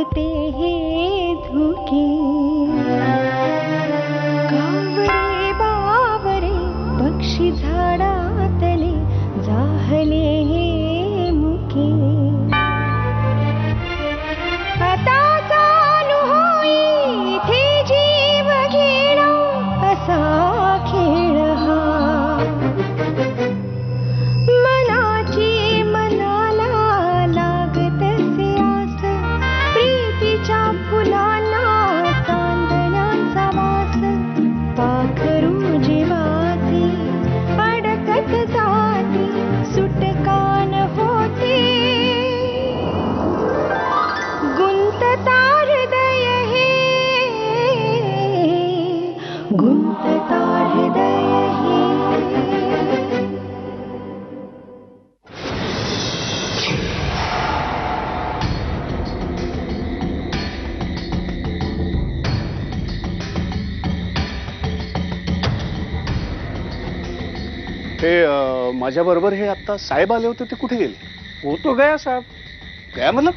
लागते हे धुके. कावरे बावरे पक्षी झाडातले जाहले हे मुके. आता चालू होई इथे जीव घेणा असा खेळ हा. मनाची मनाला लागतसे आस, प्रीतीच्या फुलांना चांदण्याचा वास. पाखरू जीवाची अडकत जाती, सुटका न होते. गुंतता हृदय हे, गुंतता हृदय हे. हे माझ्या बरोबर हे आता साहेब आले होते, ते कुठे गेले? वो तो गया साहब. गया मतलब?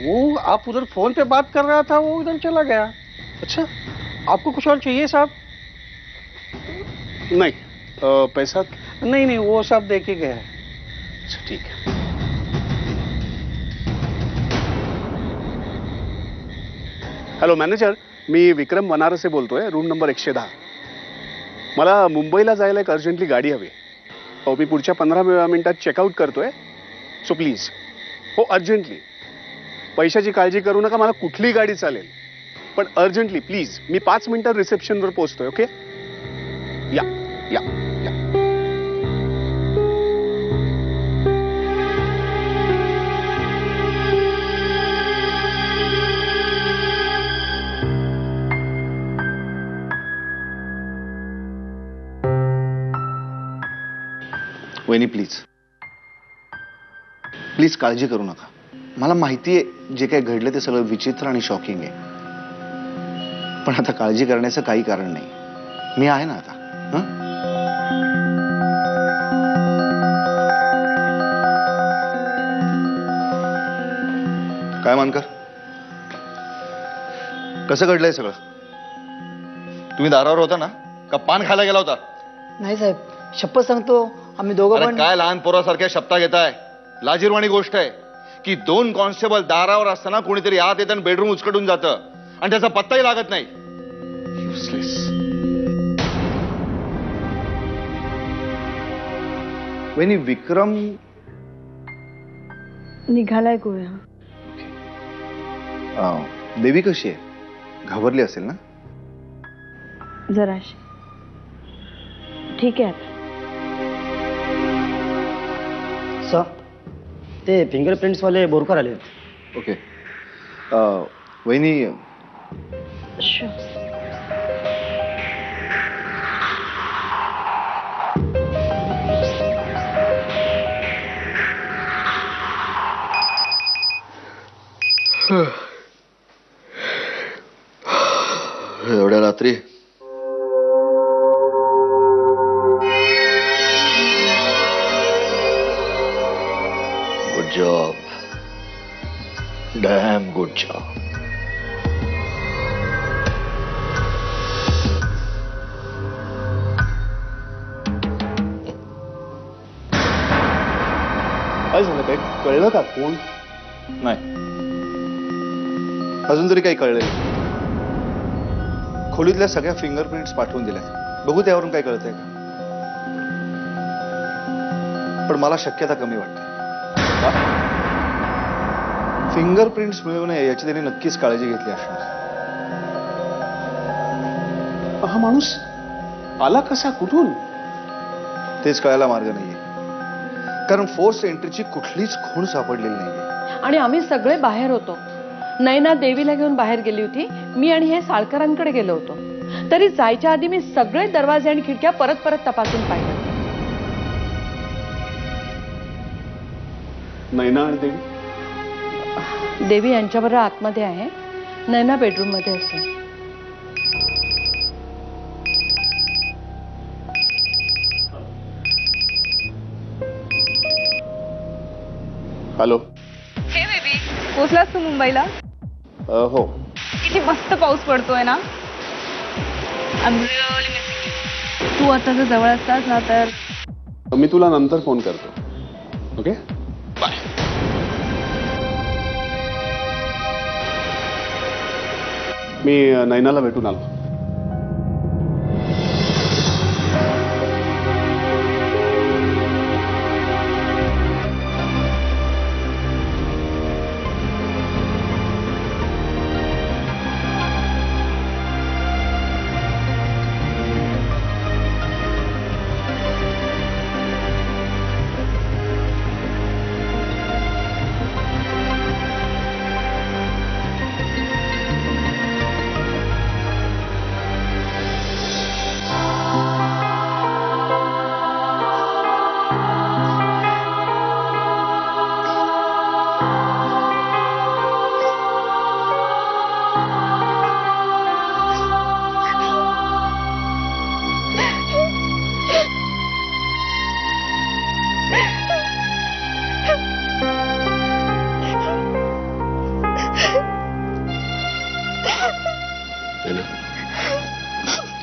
वो आप उधर फोन पे बात कर रहा था, वो उधर चला गया. अच्छा. आपको कुछ और चाहिए साहब? नहीं. पैसा? नहीं नहीं, वो सब दे के गया है. अच्छा ठीक है. हॅलो मॅनेजर, मी विक्रम वनारसे बोलतोय, रूम नंबर 110. मला मुंबईला जायला एक अर्जंटली गाडी हवी. हो, मी पुढच्या 15 मिनिटात चेकआउट करतोय. सो प्लीज, हो अर्जंटली. पैशाची काळजी करू नका, मला कुठलीही गाडी चालेल, पण अर्जंटली प्लीज. मी 5 मिनिटात रिसेप्शनवर पोहोचतोय. ओके, या या या. वहिनी प्लीज प्लीज काळजी करू नका. मला माहिती आहे जे काही घडलं ते सगळं विचित्र आणि शॉकिंग आहे, पण आता काळजी करण्याचं काही कारण नाही. मी आहे ना आता. काय मानकर, कसं घडलंय सगळं? तुम्ही दारावर होता ना, का पान खायला गेला होता? नाही साहेब, शपथ सांगतो आम्ही दोघं अरे पण. काय लहान पोरासारख्या शब्दा घेताय? लाजिरवाणी गोष्ट आहे की 2 कॉन्स्टेबल दारावर असताना कोणीतरी आत येतं आणि बेडरूम उचकटून जातं आणि त्याचा पत्ताही लागत नाही. युजलेस. वहिनी, विक्रम निघालाय गोव्या. देवी कशी आहे? घाबरली असेल ना? जराशी ठीक आहे. सर, ते फिंगरप्रिंट्स वाले बोरकर आले. ओके. वहिनी, एवढ्या रात्री good job. Damn good job. काय झालं? काय कळलं का? कोण? नाही, अजून तरी काही कळलं नाही. खोलीतल्या सगळ्या फिंगरप्रिंट्स पाठवून दिल्या. बघू त्यावरून काय कळतंय का. पण मला शक्यता कमी वाटते. फिंगरप्रिंट्स मिळू नये याची त्यांनी नक्कीच काळजी घेतली असणार. हा माणूस आला कसा? कुठून? तेच कळायला मार्ग नाहीये, कारण फोर्स एंट्रीची कुठलीच खूण सापडलेली नाहीये. आणि आम्ही सगळे बाहेर होतो. नैना देवीला घेऊन बाहेर गेली होती, मी आणि हे साळकरांकडे गेलो होतो. तरी जायच्या आधी मी सगळे दरवाजे आणि खिडक्या परत परत तपासून पाहिल्या. नैना आणि देवी? देवी यांच्याबरोबर आतमध्ये आहे, नैना बेडरूम मध्ये असेल. हॅलो. हे बेबी, पोचलास तू मुंबईला? हो. किती मस्त पाऊस पडतोय ना. तू आता जर जवळ असतास ना तर मी तुला नंतर फोन करतो. Okay bye. मी नैनाला भेटून आलो.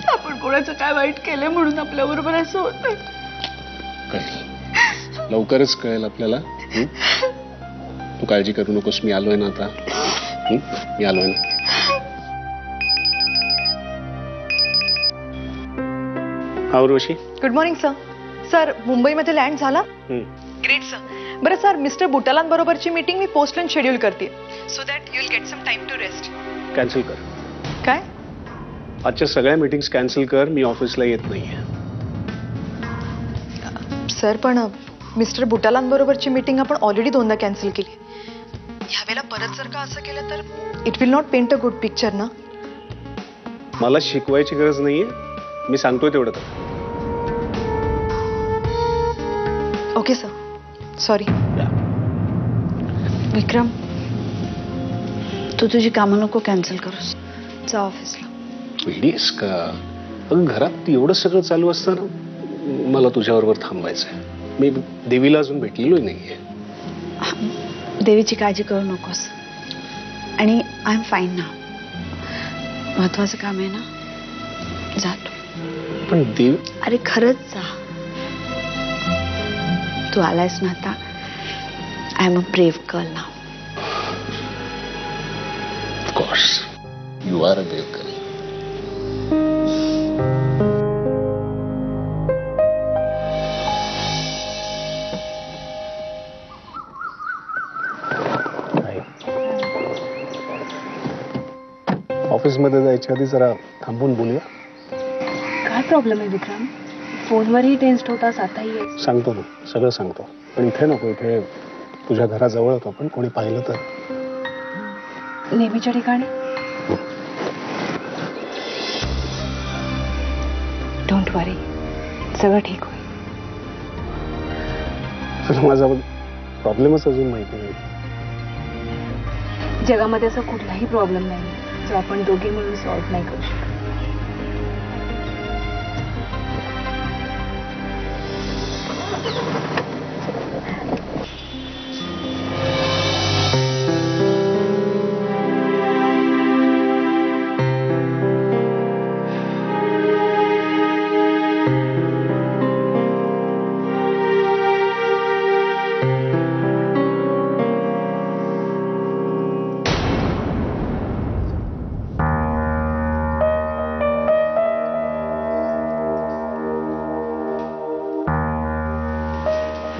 आपण कोणाचं काय वाईट केलंय म्हणून आपल्या बरोबर असं होतंय. कळेल, लवकरच कळेल आपल्याला. तू काळजी करू नकोस, मी आलोय ना आता. मी आलोय ना. हा Urvashi. Good morning sir. Sir मुंबईमध्ये लँड झाला? Great sir. बरं सर, मिस्टर बुटालांबरोबरची मीटिंग मी पोस्टलन शेड्यूल करते so that you will get some time to rest. Cancel कर. काय? आजच्या सगळ्या मीटिंग्स कॅन्सल कर. मी ऑफिसला येत नाहीये. सर पण मिस्टर बुटालांबरोबरची मीटिंग आपण ऑलरेडी 2दा कॅन्सल केली. ह्यावेळेला परत जर का असं केलं तर it will not paint a good picture ना. मला शिकवायची गरज नाहीये, मी सांगतोय तेवढं तर. Okay sir, sorry. विक्रम, तू तुझी कामं नको कॅन्सल करूस. जा ऑफिसला. वेडीस का? अगं घरात एवढं सगळं चालू असताना मला तुझ्याबरोबर थांबायचंय. मी देवीला अजून भेटलेलो नाहीये. देवीची काळजी करू नकोस. आणि आय एम फाईन ना. महत्वाचं काम आहे ना, जातो. पण देव, अरे खरंच जा. तू आलायस ना आता. I am a brave girl now. Of course you are a brave girl. ऑफिसमध्ये जायच्या आधी जरा थांबून बोलूया. काय प्रॉब्लेम आहे विक्रम? फोनवरही टेन्स्ड होतास, आताही आहेस. सांगतो ना, सगळं सांगतो. पण इथे नको. इथे तुझ्या घराजवळ होतो पण कोणी पाहिलं तर. नेहमीच्या ठिकाणी. डोंट वरी, सगळं ठीक होईल. तुला माझा प्रॉब्लेमच अजून माहिती नाही. जगामध्ये असा कुठलाही प्रॉब्लेम नाही जो आपण दोघे मिळून सॉल्व्ह नाही करू शकत.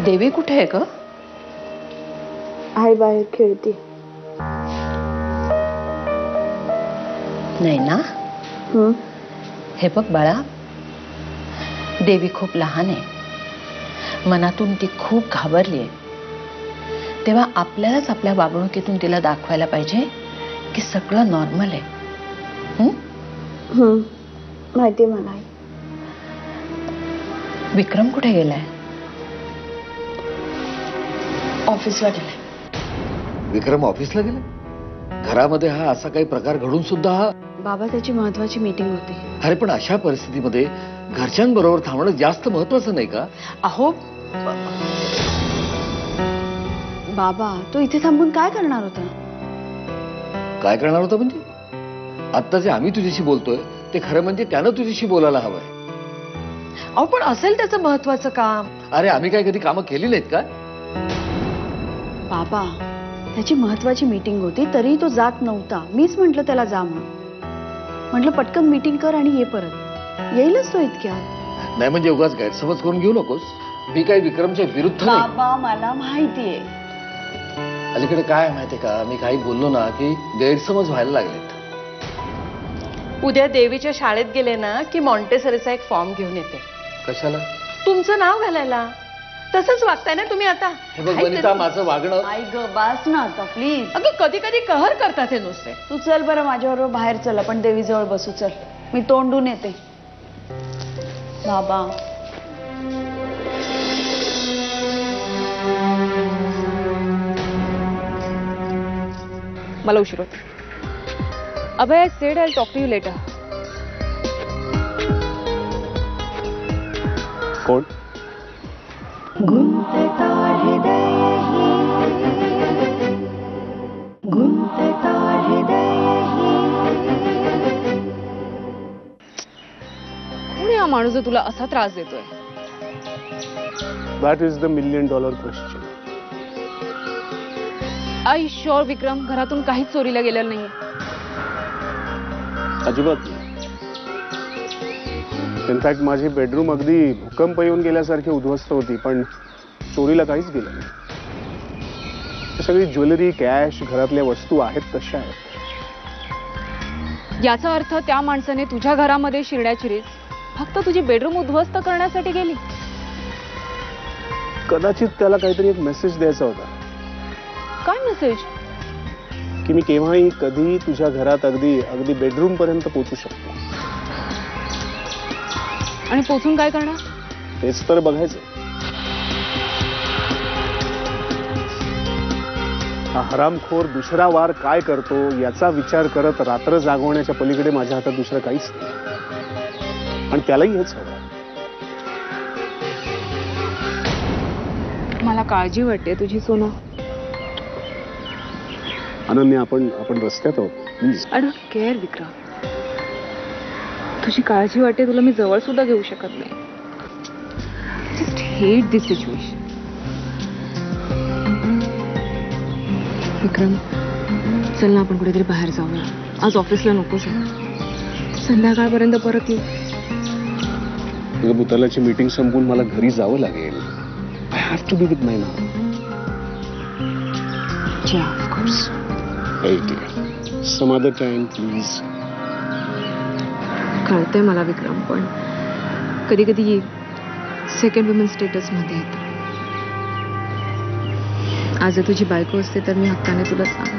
देवी कुठे आहे ग? आई बाहेर खेळती. नाही ना. हे बघ बाळा, देवी खूप लहान आहे. मनातून ती खूप घाबरली आहे. तेव्हा आपल्यालाच आपल्या वागणुकीतून तिला दाखवायला पाहिजे की सगळं नॉर्मल आहे. माहिती मला. विक्रम कुठे गेलाय? ऑफिसला गेलाय. विक्रम ऑफिसला गेला? घरामध्ये हा असा काही प्रकार घडून सुद्धा हा. बाबा, त्याची महत्वाची मीटिंग होती. अरे पण अशा परिस्थितीमध्ये घरच्यांबरोबर थांबणं जास्त महत्वाचं नाही का? अहो बाबा, तो इथे थांबून काय करणार होता? काय करणार होता म्हणजे? आता जे आम्ही तुझ्याशी बोलतोय ते खरं म्हणजे त्यानं तुझ्याशी बोलायला हवंय. अहो पण असेल त्याचं महत्वाचं काम. अरे आम्ही काय कधी कामं केली नाहीत का? बाबा, त्याची महत्वाची मीटिंग होती तरी तो जात नव्हता. मीच म्हंटल त्याला जा म्हणून. म्हटलं पटकन मीटिंग कर आणि ये परत. येईलच तो इतक्यात. नाही म्हणजे उगाच गैरसमज करून घेऊ नकोस. मी काही विक्रमच्या विरुद्ध नाही. बाबा मला माहितीये. अलीकडे काय माहितीये का, मी काही बोललो ना की गैरसमज व्हायला लागलेत. उद्या देवीच्या शाळेत गेले ना की मॉन्टेसरीचा एक फॉर्म घेऊन येते. कशाला? तुमचं नाव घालायला. तसंच वागताय ना तुम्ही आता. हे बघ वनिता, माझं वागणं. आई ग बास ना आता प्लीज. अगं कधी कधी कहर करतात हे नुसते. तू चल बरं माझ्याबरोबर बाहेर चल, आपण देवीजवळ बसू. चल मी तोंडून येते. बाबा मला उशीर होतो. अभय, I said I'll talk to you later. कोण? कोण हा माणूस जो तुला असा त्रास देतोय? That is the $1 million question. I sure Vikram, घरातून काहीच चोरीला गेलेलं नाही? अजिबात नाही. इनफॅक्ट माझी बेडरूम अगदी भूकंप येऊन गेल्यासारखी उद्ध्वस्त होती, पण चोरीला काहीच गेलं नाही. सगळी ज्वेलरी, कॅश, घरातल्या वस्तू आहेत तशा आहेत. याचा अर्थ त्या माणसाने तुझ्या घरामध्ये शिरण्याची फक्त तुझी बेडरूम उद्ध्वस्त करण्यासाठी गेली? कदाचित त्याला काहीतरी एक मेसेज द्यायचा होता. काय मेसेज? की मी केव्हाही कधी तुझ्या घरात अगदी अगदी बेडरूम पर्यंत पोहोचू शकतो. आणि पोचून काय करणार? तेच तर बघायचं. हा हरामखोर दुसरा वार काय करतो याचा विचार करत रात्र जागवण्याच्या पलीकडे माझ्या हातात दुसरं काहीच नाही. आणि त्यालाही हेच हवं. मला काळजी वाटते तुझी सोनं. अनन्या, आपण रस्त्यात आहोत. प्लीज. आय डोंट केअर विक्रम. तुझी काळजी वाटते तुला मी जवळ सुद्धा घेऊ शकत नाही. जस्ट हेट दिस सिच्युएशन. विक्रम, चल ना आपण कुठेतरी बाहेर जाऊया. आज ऑफिसला नकोच. संध्याकाळपर्यंत परत येऊ. तुझं भूतालाची मीटिंग संपून मला घरी जावं लागेल. I have to be with my नाव. Yeah of course. Some other time please. कळतंय मला विक्रम, पण कधी कधी सेकंड वुमन स्टेटस मध्ये येतं. आज जर तुझी बायको असते तर मी हक्काने तुला सांग.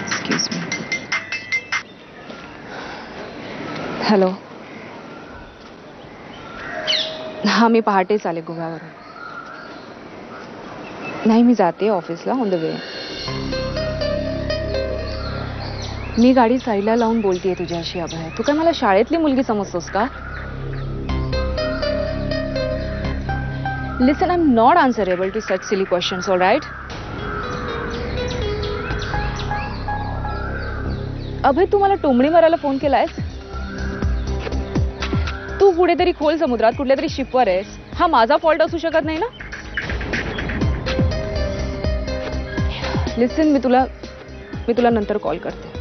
Excuse me. हॅलो. हा, मी पहाटेच आले गोव्यावरून. नाही, मी जाते ऑफिसला, ऑन द वे. मी गाडी साईडला लावून बोलतेय तुझ्याशी. अभय, तू काय मला शाळेतली मुलगी समजतोस का? Listen, I am not answerable to such silly questions, all right? Abhay, तू मला टोमणी मारायला फोन केलायस? तू कुठेतरी खोल समुद्रात कुठल्या तरी शिपवर आहेस. हा माझा फॉल्ट असू शकत नाही ना? लिसन, मी तुला नंतर कॉल करते.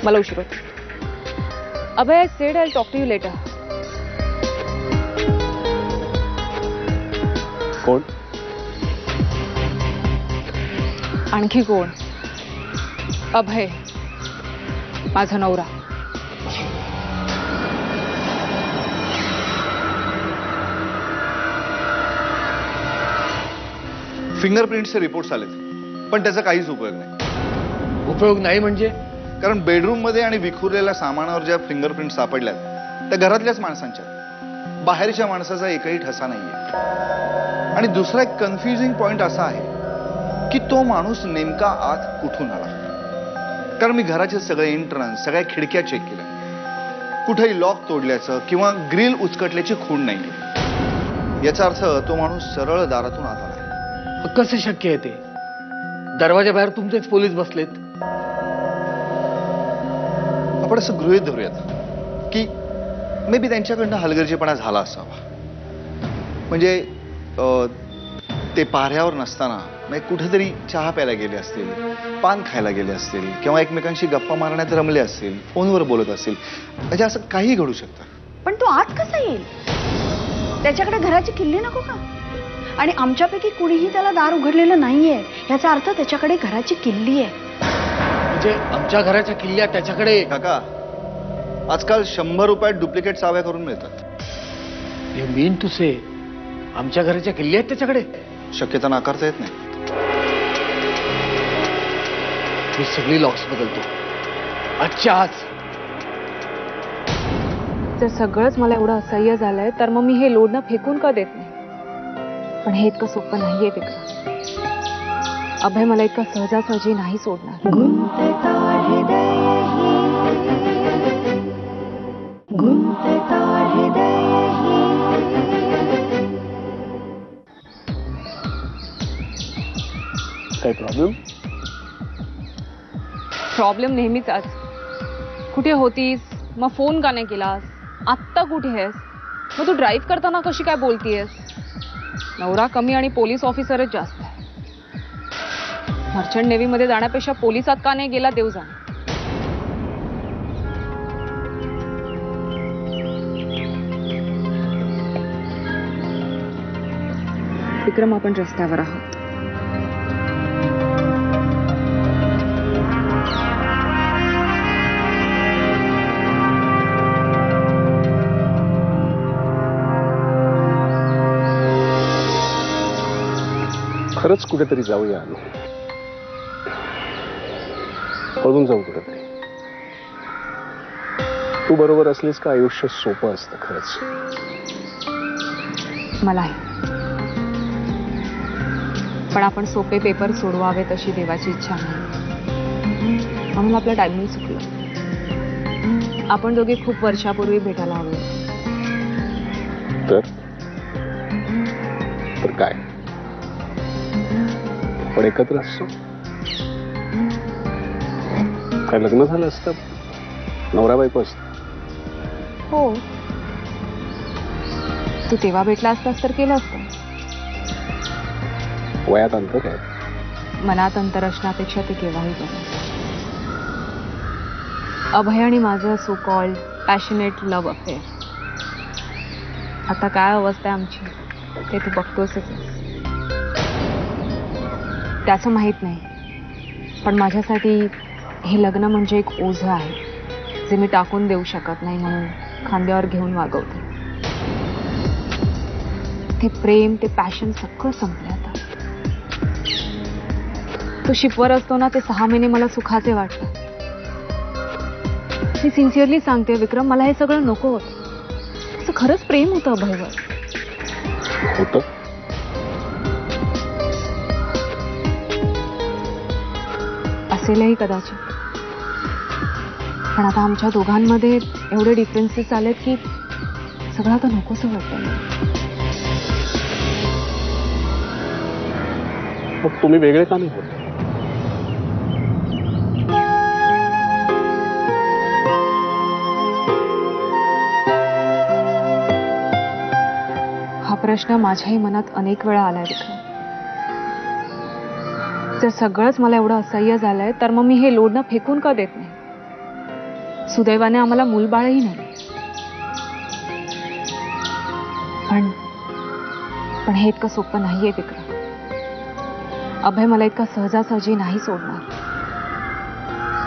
मला उशीर होतो. Abhay, I said I will talk to you later. कोण? आणखी कोण? अभय, माझा नवरा. फिंगरप्रिंटचे रिपोर्ट्स आलेत, पण त्याचा काहीच उपयोग नाही. उपयोग नाही म्हणजे? कारण बेडरूम मध्ये आणि विखुरलेल्या सामानावर ज्या फिंगरप्रिंट सापडल्यात त्या घरातल्याच माणसांच्या, बाहेरच्या माणसाचा एकही ठसा नाहीये. आणि दुसरा एक कन्फ्युजिंग पॉइंट असा आहे की तो माणूस नेमका आत कुठून आला. कारण मी घराचे सगळे एंट्रन्स, सगळ्या खिडक्या चेक केल्या. कुठेही लॉक तोडल्याचं किंवा ग्रिल उचकटल्याची खूण नाहीये. याचा अर्थ तो माणूस सरळ दारातून आत आला. कसं शक्य आहे ते? दरवाजाबाहेर तुमचेच पोलीस बसलेत. आपण असं गृहीत धरूयात की मे बी त्यांच्याकडनं हलगर्जीपणा झाला असावा. म्हणजे ते पाऱ्यावर नसताना म्हणजे कुठेतरी चहा प्यायला गेले असतील, पान खायला गेले असतील, किंवा एकमेकांशी गप्पा मारण्यात रमले असतील, फोनवर बोलत असतील. म्हणजे असं काही घडू शकतं. पण तो आत कसा येईल? त्याच्याकडे घराची किल्ली नको का? आणि आमच्यापैकी कुणीही त्याला दार उघडलेलं नाहीये, याचा अर्थ त्याच्याकडे घराची किल्ली आहे. म्हणजे आमच्या घराच्या किल्ल्या त्याच्याकडे. काका, आजकाल 100 रुपयात डुप्लिकेट चाव्या करून मिळतात. यू मीन टू से आमच्या घराच्या किल्ल्या आहेत त्याच्याकडे? शक्यता नाकारता येत नाही. मी सगळी लॉक्स बदलतो आजच्या आज. जर सगळंच मला एवढं असह्य झालंय तर मग मी हे लोडनं फेकून का देत नाही? पण हे इतकं सोपं नाहीये विक्रम. अभय मला इतका सहजासहजी नाही सोडणार. काय प्रॉब्लेम? प्रॉब्लेम नेहमीचाच. कुठे होतीस? मग फोन का नाही केलास? आत्ता कुठे आहेस? मग तू ड्राईव्ह करताना कशी काय बोलतीयस? नवरा कमी आणि पोलीस ऑफिसरच जास्त आहे. मर्चंट नेव्हीमध्ये जाण्यापेक्षा पोलिसात का नाही गेला देव जाणे. विक्रम, आपण रस्त्यावर आहोत. खरंच कुठेतरी जाऊया आलो. पळून जाऊ कुठेतरी. तू बरोबर असलीस का आयुष्य सोपं असतं खरंच. मलाही. पण आपण सोपे पेपर सोडवावे तशी देवाची इच्छा नाही. म्हणून आपलं टायमिंग चुकलं. आपण दोघे खूप वर्षापूर्वी भेटायला हवे. तर काय आपण एकत्र असतो? काय लग्न झालं असतं? नवरा बायको असतं? हो, तू तेव्हा भेटला असतास तर केलं असतं. वयात अंतर आहे. मनात अंतर असण्यापेक्षा ते केव्हाही बरं. अभय आणि माझं so called passionate love affair. आता काय अवस्था आहे आमची ते तू बघतोसच आहेस. त्याचं माहीत नाही, पण माझ्यासाठी हे लग्न म्हणजे एक ओझं आहे जे मी टाकून देऊ शकत नाही, म्हणून खांद्यावर घेऊन वागवते. ते प्रेम, ते पॅशन सगळं संपलं आता. तो शिपवर असतो ना, ते 6 महिने मला सुखाचे वाटतात. मी सिन्सिअरली सांगते विक्रम, मला हे सगळं नको होतं. असं खरंच प्रेम होतं अभयवर. होतं? असेलही कदाचित. पण आता आमच्या दोघांमध्ये एवढे डिफरन्सेस आलेत की सगळं आता नकोसं वाटतं. मग तुम्ही वेगळे का नाही होत? हा प्रश्न माझ्याही मनात अनेक वेळा आलाय विक्रम. जर सगळंच मला एवढं असह्य झालंय तर मग मी हे लोडनं फेकून का देत नाही? सुदैवाने आम्हाला मूलबाळही नाही. पण हे इतकं सोपं नाहीये विक्रम. अभय मला इतका सहजासहजी नाही सोडणार.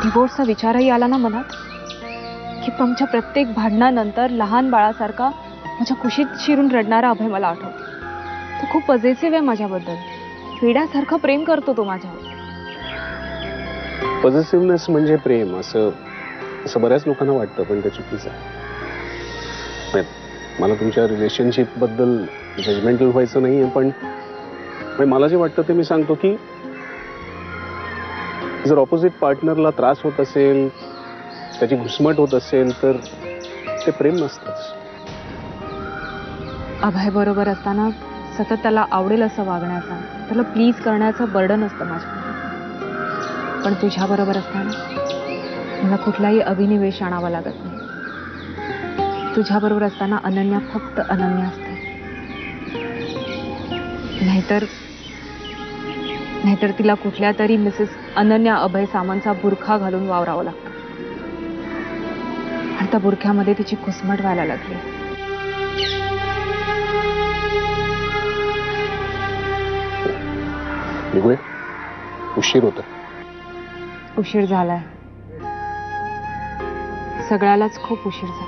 डिवोर्सचा विचारही आला ना मनात की आमच्या प्रत्येक भांडणानंतर लहान बाळासारखा माझ्या कुशीत शिरून रडणारा अभय मला आठवतो. तो खूप पॉझिटिव्ह आहे माझ्याबद्दल. वेड्यासारखं प्रेम करतो तो माझ्यावर. पॉझिटिव्हनेस म्हणजे प्रेम असं बऱ्याच लोकांना वाटतं, पण ते चुकीचं आहे. मला तुमच्या रिलेशनशिप बद्दल जजमेंटल व्हायचं नाहीये, पण मला जे वाटतं ते मी सांगतो की जर ऑपोजिट पार्टनरला त्रास होत असेल, त्याची घुसमट होत असेल, तर ते प्रेम नसतंच. अभय बरोबर असताना सतत त्याला आवडेल असं वागण्याचा, त्याला प्लीज करण्याचं बर्डन असतं माझ्यावर. पण तुझ्याबरोबर असताना मला कुठलाही अभिनिवेश आणावा लागत नाही. तुझ्याबरोबर असताना अनन्या फक्त अनन्या असते. नाहीतर तिला कुठल्या तरी मिसेस अनन्या अभय सामंतचा बुरखा घालून वावरावं लागतं. आणि त्या बुरख्यामध्ये तिची घुसमट व्हायला लागली. निघूया, उशीर होता. उशीर झालाय, सगळ्यालाच खूप उशीर झाला.